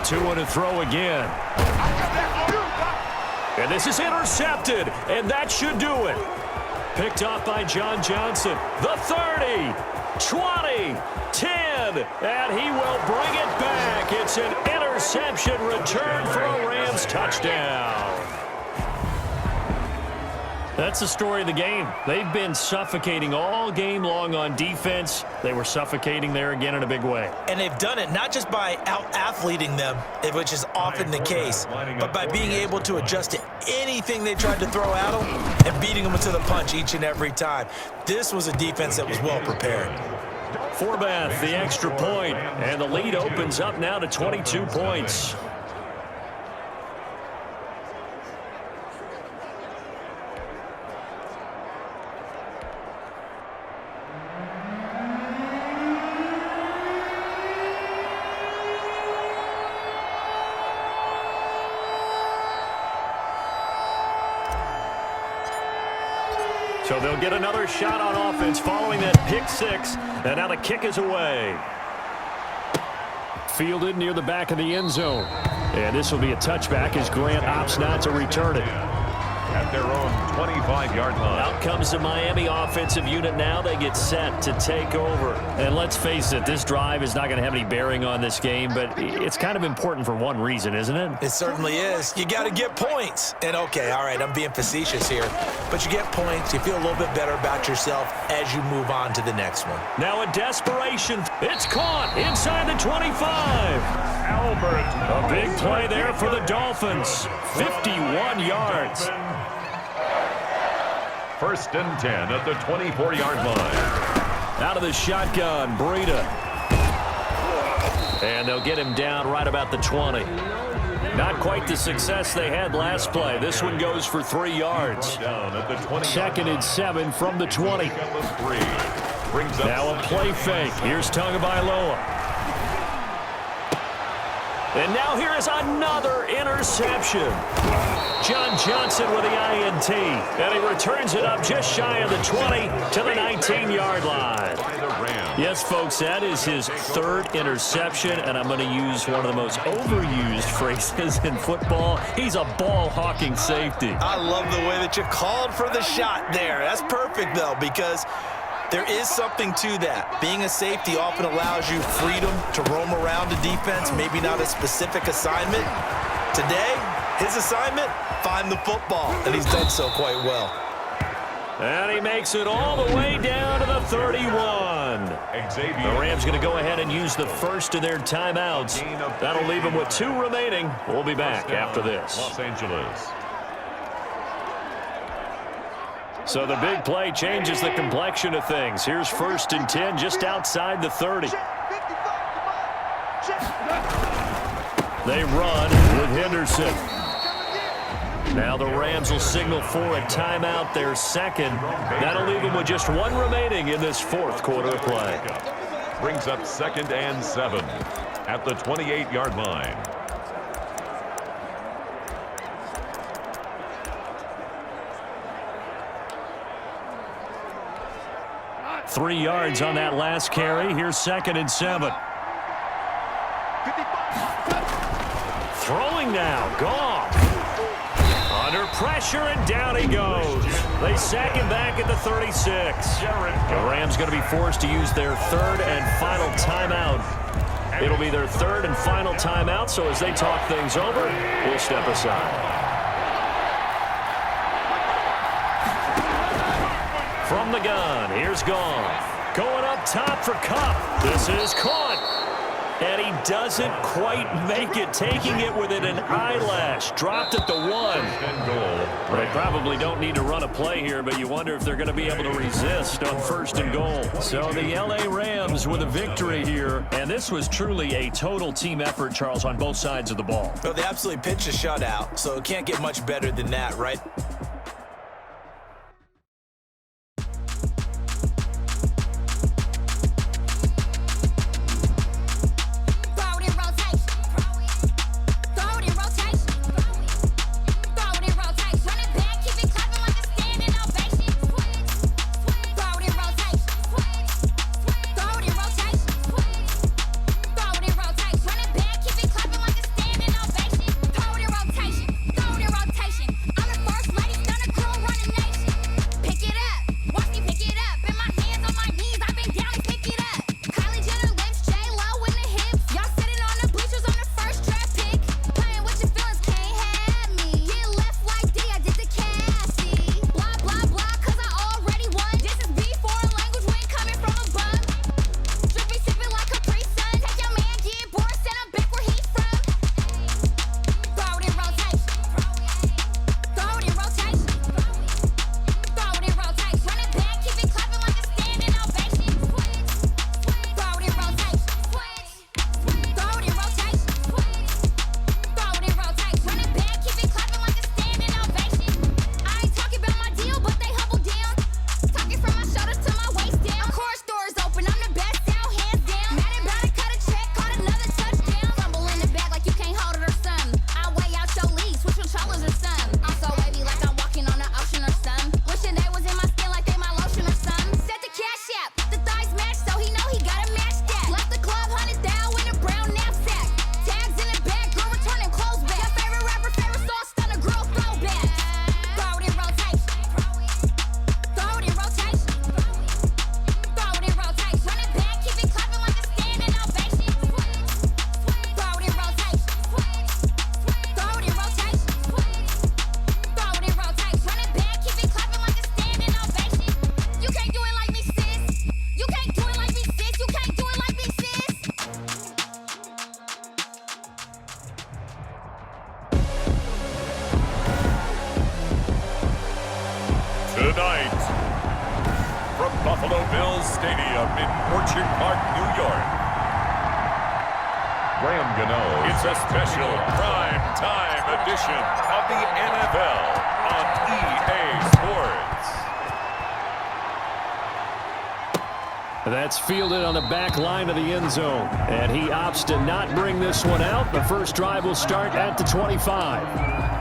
[SPEAKER 2] Tua to throw again. And this is intercepted, and that should do it. Picked off by John Johnson. The 30, 20, 10, and he will bring it back. It's an interception return for a Rams touchdown. That's the story of the game. They've been suffocating all game long on defense. They were suffocating there again in a big way.
[SPEAKER 3] And they've done it not just by out-athleting them, which is often the case, but by being able to adjust to anything they tried to throw at them and beating them to the punch each and every time. This was a defense that was well prepared.
[SPEAKER 2] Forbath, the extra point, and the lead opens up now to 22 points. So they'll get another shot on offense following that pick six. And now the kick is away.
[SPEAKER 1] Fielded near the back of the end zone. And this will be a touchback as Grant opts not to return it.
[SPEAKER 4] At their own 25-yard line.
[SPEAKER 2] Out comes the Miami offensive unit now. They get set to take over.
[SPEAKER 1] And let's face it, this drive is not going to have any bearing on this game, but it's kind of important for one reason, isn't it?
[SPEAKER 3] It certainly is. You got to get points. And, okay, all right, I'm being facetious here. But you get points. You feel a little bit better about yourself as you move on to the next one.
[SPEAKER 2] Now a desperation. It's caught inside the 25.
[SPEAKER 4] Albert.
[SPEAKER 2] A big play there for the Dolphins. 51 yards.
[SPEAKER 4] First and 10 at the 24-yard line.
[SPEAKER 2] Out of the shotgun, Breida. And they'll get him down right about the 20. Not quite the success they had last play. This one goes for 3 yards.
[SPEAKER 4] Down at the 20.
[SPEAKER 1] Second and 7 from the 20.
[SPEAKER 2] Now a play fake. Here's Tagovailoa. And now here is another interception. John Johnson with the INT. And he returns it up just shy of the 20 to the 19-yard line. Yes, folks, that is his third interception, and I'm going to use one of the most overused phrases in football. He's a ball-hawking safety.
[SPEAKER 3] I love the way that you called for the shot there. That's perfect, though, because there is something to that. Being a safety often allows you freedom to roam around the defense, maybe not a specific assignment. Today, his assignment, find the football, and he's done so quite well.
[SPEAKER 2] And he makes it all the way down to the 31. The Rams going to go ahead and use the first of their timeouts. That'll leave them with 2 remaining. We'll be back after this.
[SPEAKER 4] Los Angeles.
[SPEAKER 2] So the big play changes the complexion of things. Here's first and 10 just outside the 30. They run with Henderson. Now the Rams will signal for a timeout, their second. That'll leave them with just 1 remaining in this fourth quarter of play.
[SPEAKER 4] Brings up second and 7 at the 28-yard line.
[SPEAKER 2] Three yards on that last carry. Here's second and 7. Throwing now. Goff. Under pressure, and down he goes. They sack him back at the 36. The Rams going to be forced to use their third and final timeout. It'll be their third and final timeout, so as they talk things over, we'll step aside. From the gun, here's Goff. Going up top for Kupp. This is caught. And he doesn't quite make it, taking it within an eyelash. Dropped at the 1. They probably don't need to run a play here, but you wonder if they're going to be able to resist on first and goal. So the L.A. Rams with a victory here. And this was truly a total team effort, Charles, on both sides of the ball.
[SPEAKER 3] Well, they absolutely pitched a shutout, so it can't get much better than that, right?
[SPEAKER 10] First lady.
[SPEAKER 4] Stadium in Orchard Park, New York. Graham Gano. It's a special prime time edition of the NFL on EA Sports.
[SPEAKER 1] That's fielded on the back line of the end zone. And he opts to not bring this one out. The first drive will start at the 25.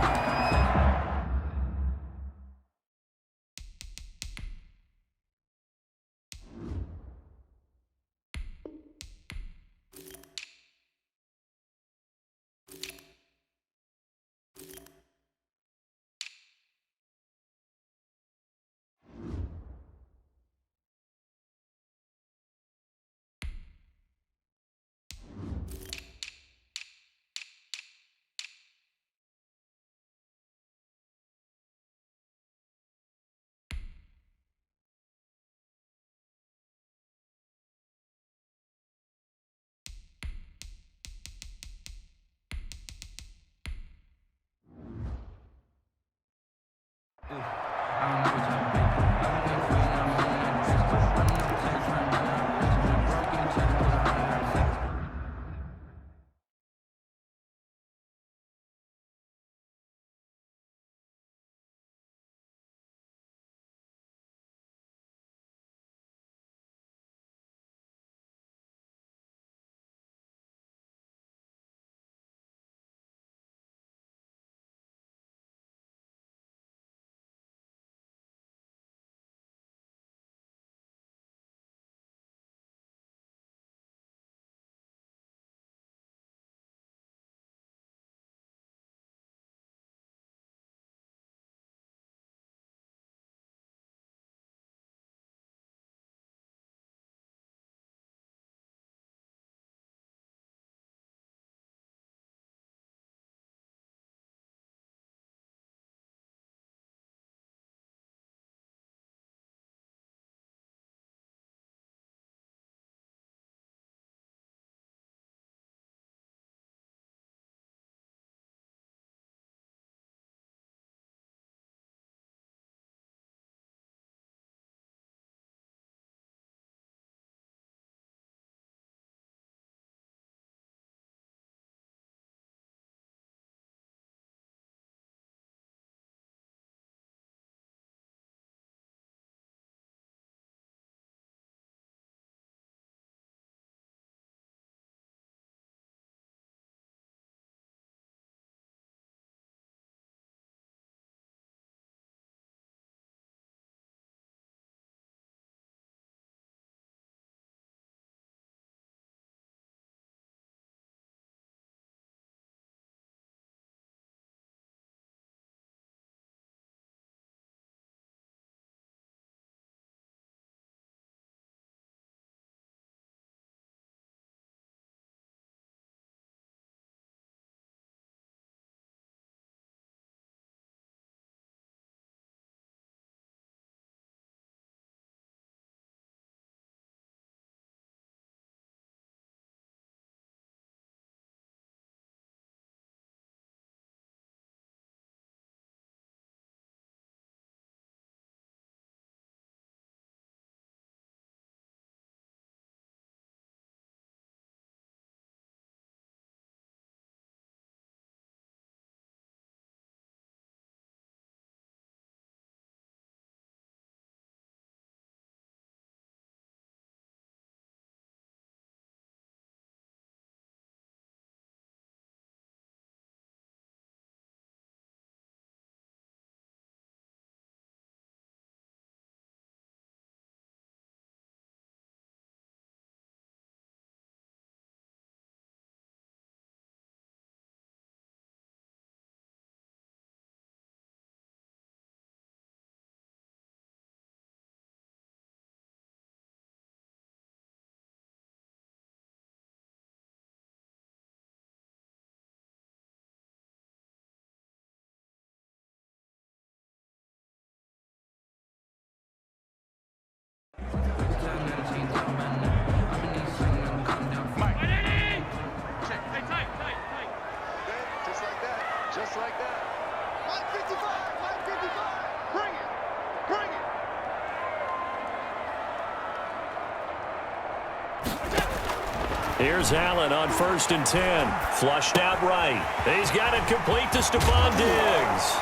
[SPEAKER 2] Here's Allen on 1st and 10. Flushed out right. He's got it complete to Stephon Diggs.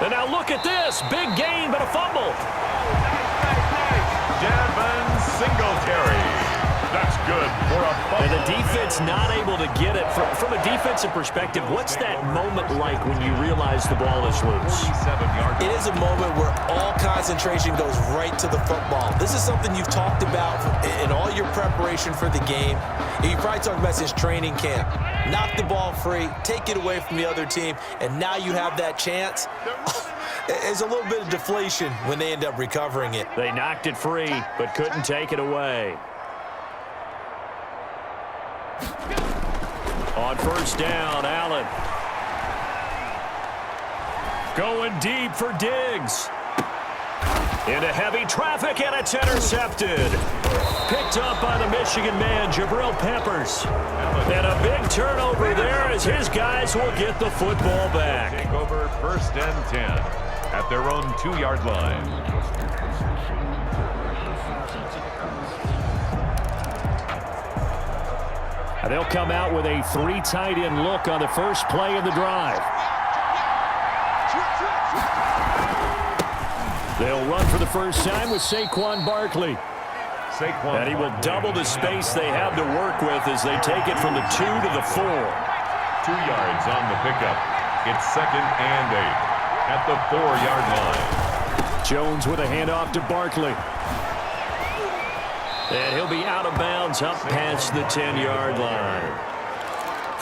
[SPEAKER 2] And now look at this. Big gain, but a fumble.
[SPEAKER 4] Devin Singletary. That's good for a fumble.
[SPEAKER 2] And the defense not able to get it. From a defensive perspective, what's that moment like when you realize the ball is loose?
[SPEAKER 4] 47-yard.
[SPEAKER 3] It is a moment where all concentration goes right to the football. This is something you've talked about in all your preparation for the game. You probably talked about since training camp. Knock the ball free, take it away from the other team, and now you have that chance. It's a little bit of deflation when they end up recovering it.
[SPEAKER 2] They knocked it free, but couldn't take it away. On 1st down, Allen. Going deep for Diggs. Into heavy traffic, and it's intercepted. Picked up by the Michigan man, Jabril Peppers. And a big turnover there as his guys will get the football back.
[SPEAKER 4] Take over 1st and 10 at their own 2-yard line.
[SPEAKER 1] And they'll come out with a 3 tight end look on the first play of the drive. They'll run for the first time with Saquon Barkley. And he will double the space they have to work with as they take it from the 2 to the 4.
[SPEAKER 4] 2 yards on the pickup. It's 2nd and 8 at the 4-yard line.
[SPEAKER 1] Jones with a handoff to Barkley.
[SPEAKER 2] And he'll be out of bounds up past the 10-yard line.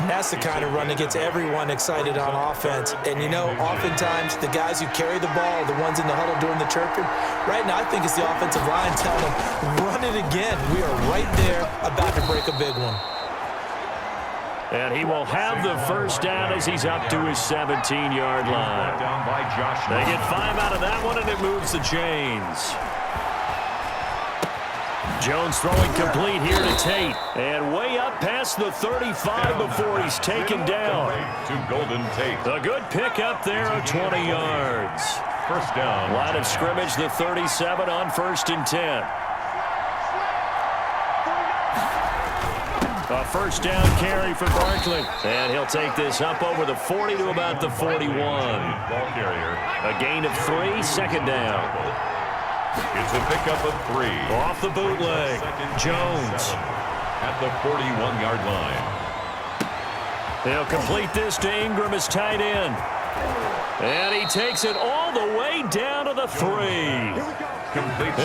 [SPEAKER 3] And that's the kind of run that gets everyone excited on offense. And, you know, oftentimes the guys who carry the ball are the ones in the huddle doing the chirping. Right now, I think it's the offensive line telling them, run it again. We are right there about to break a big one.
[SPEAKER 2] And he will have the first down as he's up to his 17-yard line.
[SPEAKER 4] Down by Josh.
[SPEAKER 2] They get 5 out of that one, and it moves the chains. Jones throwing complete here to Tate. And way up past the 35 before he's taken down.
[SPEAKER 4] To Golden Tate.
[SPEAKER 2] A good pickup there of 20 yards.
[SPEAKER 4] 1st down.
[SPEAKER 2] Line of scrimmage, the 37 on 1st and 10. A 1st down carry for Barkley. And he'll take this up over the 40 to about the 41.
[SPEAKER 4] Ball carrier.
[SPEAKER 2] A gain of 3, 2nd down.
[SPEAKER 4] It's a pickup of 3.
[SPEAKER 2] Off the bootleg. Jones.
[SPEAKER 4] At the 41-yard line.
[SPEAKER 2] They'll complete this to Ingram as tight end. And he takes it all the way down to the 3.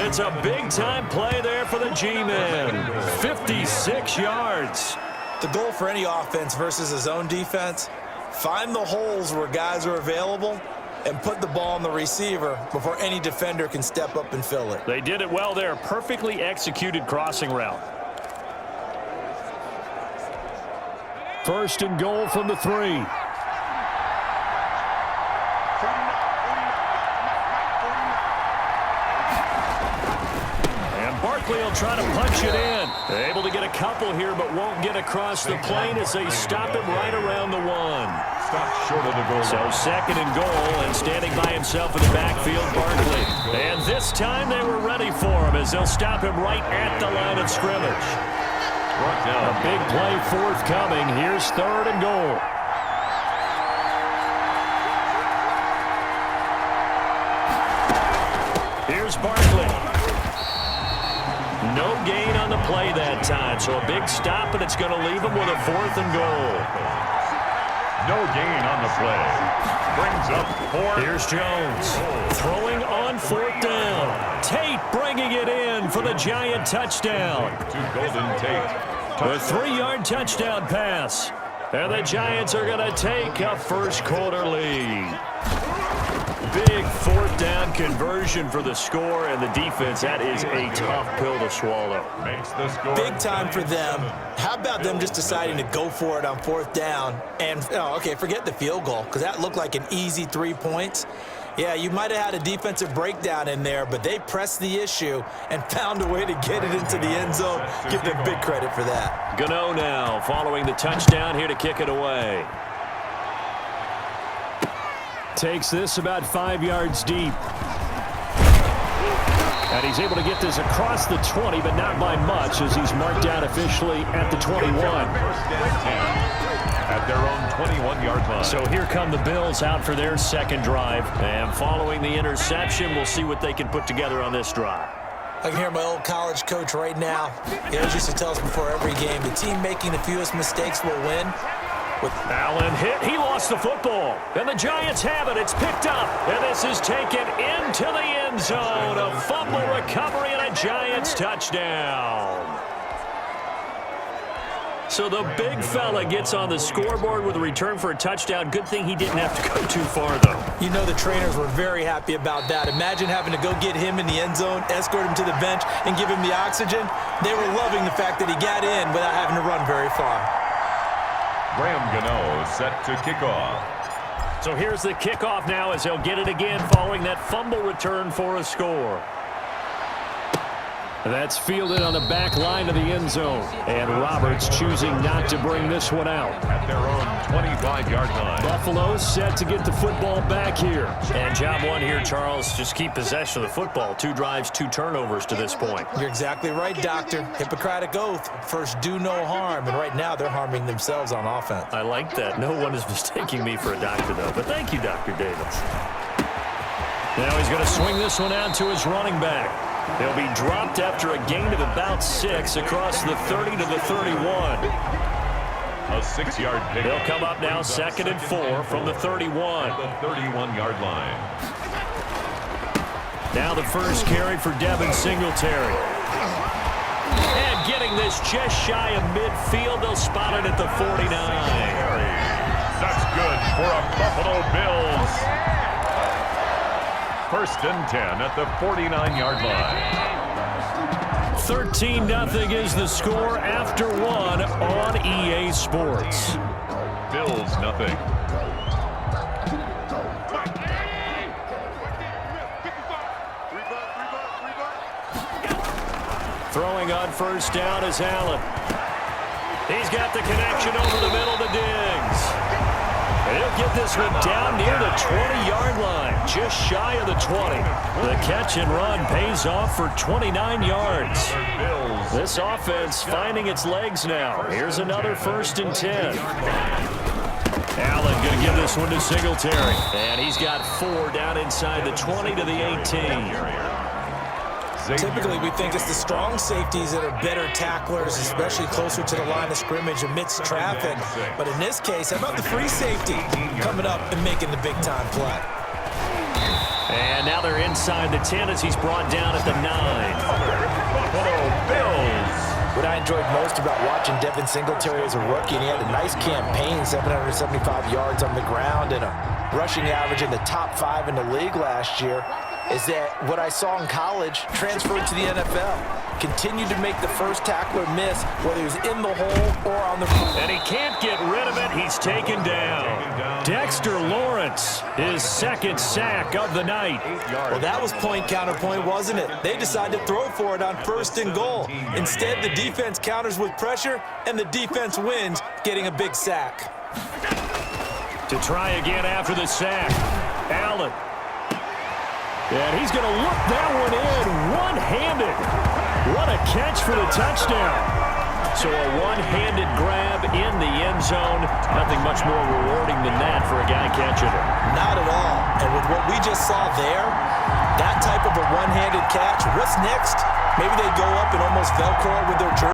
[SPEAKER 2] It's a big-time play there for the G-men. 56 yards.
[SPEAKER 3] The goal for any offense versus his own defense, find the holes where guys are available and put the ball on the receiver before any defender can step up and fill it.
[SPEAKER 2] They did it well there. Perfectly executed crossing route.
[SPEAKER 1] 1st and goal from the 3.
[SPEAKER 2] Barkley will try to punch it in. They're able to get a couple here, but won't get across the plane as they stop him right around the 1.
[SPEAKER 4] Stop short of the goal.
[SPEAKER 2] So 2nd and goal, and standing by himself in the backfield, Barkley. And this time they were ready for him as they'll stop him right at the line of scrimmage.
[SPEAKER 1] A big play forthcoming. Here's 3rd and goal.
[SPEAKER 2] Here's Barkley. No gain on the play that time, so a big stop, and it's going to leave him with a 4th and goal.
[SPEAKER 4] No gain on the play. Brings up 4.
[SPEAKER 2] Here's Jones throwing on 4th down. Tate bringing it in for the Giant touchdown.
[SPEAKER 4] To Golden Tate.
[SPEAKER 2] A 3-yard touchdown pass. And the Giants are going to take a first-quarter lead. Big 4th down conversion for the score, and the defense, that is a tough pill to swallow.
[SPEAKER 4] Makes the score.
[SPEAKER 3] Big time for them. How about them just deciding to go for it on 4th down? And, okay, forget the field goal, because that looked like an easy 3 points. Yeah, you might have had a defensive breakdown in there, but they pressed the issue and found a way to get it into the end zone. Give them big credit for that.
[SPEAKER 2] Gano now following the touchdown here to kick it away.
[SPEAKER 1] Takes this about 5 yards deep. And he's able to get this across the 20, but not by much, as he's marked down officially at the 21.
[SPEAKER 4] At their own 21-yard line.
[SPEAKER 2] So here come the Bills out for their second drive. And following the interception, we'll see what they can put together on this drive.
[SPEAKER 3] I can hear my old college coach right now. He always used to tell us before every game, the team making the fewest mistakes will win.
[SPEAKER 2] With Allen hit, he lost the football. And the Giants have it. It's picked up. And this is taken into the end zone. A fumble recovery and a Giants touchdown. So the big fella gets on the scoreboard with a return for a touchdown. Good thing he didn't have to go too far, though.
[SPEAKER 3] You know the trainers were very happy about that. Imagine having to go get him in the end zone, escort him to the bench, and give him the oxygen. They were loving the fact that he got in without having to run very far.
[SPEAKER 4] Graham Gano set to kick off.
[SPEAKER 2] So here's the kickoff now as they'll get it again following that fumble return for a score.
[SPEAKER 1] That's fielded on the back line of the end zone. And Roberts choosing not to bring this one out.
[SPEAKER 4] At their own 25-yard line.
[SPEAKER 1] Buffalo set to get the football back here.
[SPEAKER 2] And job one here, Charles, just keep possession of the football. 2 drives, 2 turnovers to this point.
[SPEAKER 3] You're exactly right, Doctor. Hippocratic oath. First, do no harm. And right now, they're harming themselves on offense.
[SPEAKER 2] I like that. No one is mistaking me for a doctor, though. But thank you, Dr. Davis. Now he's going to swing this one out to his running back. They'll be dropped after a gain of about 6 across the 30 to the 31.
[SPEAKER 4] A 6-yard pick.
[SPEAKER 2] They'll come up now 2nd and 4 from the 31.
[SPEAKER 4] The 31-yard line.
[SPEAKER 2] Now the first carry for Devin Singletary. And getting this just shy of midfield. They'll spot it at the 49.
[SPEAKER 4] That's good for a Buffalo Bills. First and 10 at the 49-yard line.
[SPEAKER 2] 13-0 is the score after 1 on EA Sports.
[SPEAKER 4] Bills nothing.
[SPEAKER 2] Throwing on first down is Allen. He's got the connection over the middle to Diggs. He'll get this one down near the 20-yard line, just shy of the 20. The catch and run pays off for 29 yards. This offense finding its legs now. Here's another 1st and 10. Allen going to give this one to Singletary. And he's got 4 down inside the 20 to the 18.
[SPEAKER 3] Typically, we think it's the strong safeties that are better tacklers, especially closer to the line of scrimmage amidst traffic. But in this case, how about the free safety coming up and making the big-time play?
[SPEAKER 2] And now they're inside the 10 as he's brought down at the 9.
[SPEAKER 4] Buffalo Bills.
[SPEAKER 3] What I enjoyed most about watching Devin Singletary as a rookie, and he had a nice campaign, 775 yards on the ground and a rushing average in the top 5 in the league last year, is that what I saw in college transferred to the NFL. Continued to make the first tackler miss, whether he was in the hole or on the run.
[SPEAKER 2] And he can't get rid of it. He's taken down. Dexter Lawrence, his 2nd sack of the night.
[SPEAKER 3] Well, that was point counterpoint, wasn't it? They decided to throw for it on 1st and goal. Instead, the defense counters with pressure, and the defense wins, getting a big sack.
[SPEAKER 2] To try again after the sack, Allen. And he's going to look that one in one-handed. What a catch for the touchdown. So a one-handed grab in the end zone. Nothing much more rewarding than that for a guy catching it.
[SPEAKER 3] Not at all. And with what we just saw there, that type of a one-handed catch, what's next? Maybe they go up and almost Velcro with their jersey.